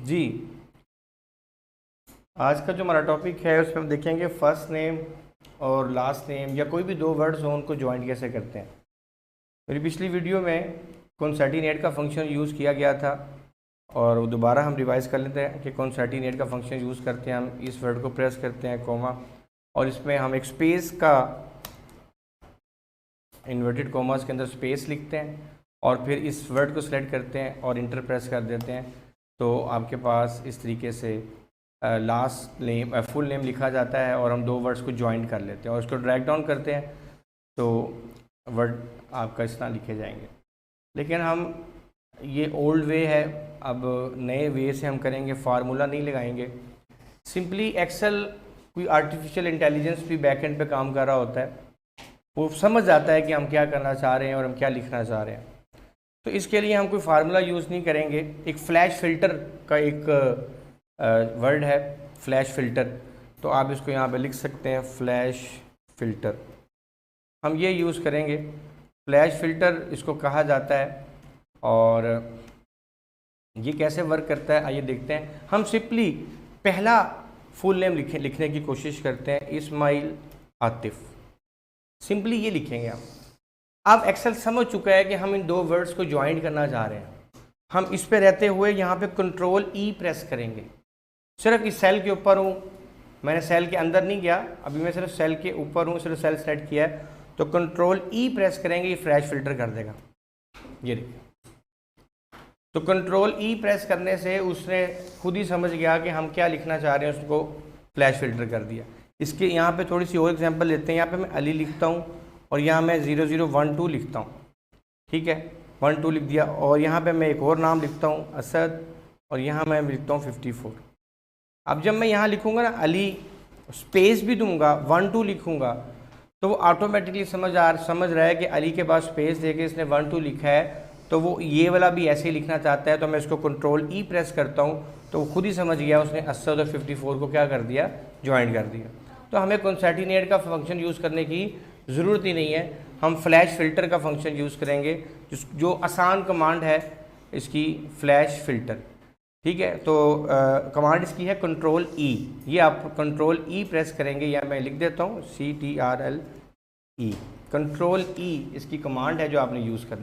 जी, आज का जो हमारा टॉपिक है उसमें हम देखेंगे फर्स्ट नेम और लास्ट नेम या कोई भी दो वर्ड्स हों उनको ज्वाइन कैसे करते हैं। मेरी पिछली वीडियो में कॉन्सैटिनेट का फंक्शन यूज़ किया गया था और वो दोबारा हम रिवाइज़ कर लेते हैं कि कॉन्सैटिनेट का फंक्शन यूज़ करते हैं। हम इस वर्ड को प्रेस करते हैं कॉमा और इसमें हम एक स्पेस का इन्वर्टेड कॉमास के अंदर स्पेस लिखते हैं और फिर इस वर्ड को सिलेक्ट करते हैं और इंटर प्रेस कर देते हैं। तो आपके पास इस तरीके से लास्ट नेम फुल नेम लिखा जाता है और हम दो वर्ड्स को ज्वाइन कर लेते हैं और उसको ड्रैग डाउन करते हैं तो वर्ड आपका इस तरह लिखे जाएंगे। लेकिन हम ये ओल्ड वे है, अब नए वे से हम करेंगे, फार्मूला नहीं लगाएंगे। सिंपली एक्सेल कोई आर्टिफिशियल इंटेलिजेंस भी बैक एंड पे काम कर रहा होता है, वो समझ जाता है कि हम क्या करना चाह रहे हैं और हम क्या लिखना चाह रहे हैं। तो इसके लिए हम कोई फार्मूला यूज़ नहीं करेंगे। एक फ्लैश फ़िल्टर का एक वर्ड है फ्लैश फ़िल्टर, तो आप इसको यहाँ पे लिख सकते हैं फ्लैश फ़िल्टर। हम ये यूज़ करेंगे। फ्लैश फ़िल्टर इसको कहा जाता है और ये कैसे वर्क करता है आइए देखते हैं। हम सिंपली पहला फुल नेम लिखने की कोशिश करते हैं, इस्माइल आतिफ़। सिंपली ये लिखेंगे हम। अब एक्सेल समझ चुका है कि हम इन दो वर्ड्स को ज्वाइन करना चाह रहे हैं। हम इस पे रहते हुए यहाँ पे कंट्रोल ई प्रेस करेंगे। सिर्फ इस सेल के ऊपर हूँ, मैंने सेल के अंदर नहीं गया, अभी मैं सिर्फ सेल के ऊपर हूँ, सिर्फ सेल सेलेक्ट किया है। तो कंट्रोल ई प्रेस करेंगे, ये फ्लैश फ़िल्टर कर देगा। ये देखिए, तो कंट्रोल ई प्रेस करने से उसने खुद ही समझ गया कि हम क्या लिखना चाह रहे हैं, उसको फ्लैश फ़िल्टर कर दिया। इसके यहाँ पे थोड़ी सी और एग्जांपल लेते हैं। यहाँ पे मैं अली लिखता हूँ और यहाँ मैं 0012 लिखता हूँ, ठीक है, 12 लिख दिया। और यहाँ पे मैं एक और नाम लिखता हूँ असद और यहाँ मैं लिखता हूँ 54। अब जब मैं यहाँ लिखूँगा ना अली, स्पेस भी दूंगा, 12 लिखूँगा, तो वो ऑटोमेटिकली समझ रहा है कि अली के पास स्पेस देके इसने 12 लिखा है, तो वो ये वाला भी ऐसे ही लिखना चाहता है। तो मैं इसको कंट्रोल ई प्रेस करता हूँ तो वो खुद ही समझ गया, उसने असद और 54 को क्या कर दिया, ज्वाइन कर दिया। तो हमें कॉन्सैटिनेट का फंक्शन यूज़ करने की ज़रूरत ही नहीं है, हम फ्लैश फ़िल्टर का फंक्शन यूज़ करेंगे, जो आसान कमांड है इसकी फ्लैश फ़िल्टर, ठीक है। तो कमांड इसकी है कंट्रोल ई। ये आप कंट्रोल ई प्रेस करेंगे, या मैं लिख देता हूँ CTRL E। कंट्रोल ई इसकी कमांड है जो आपने यूज़ करना।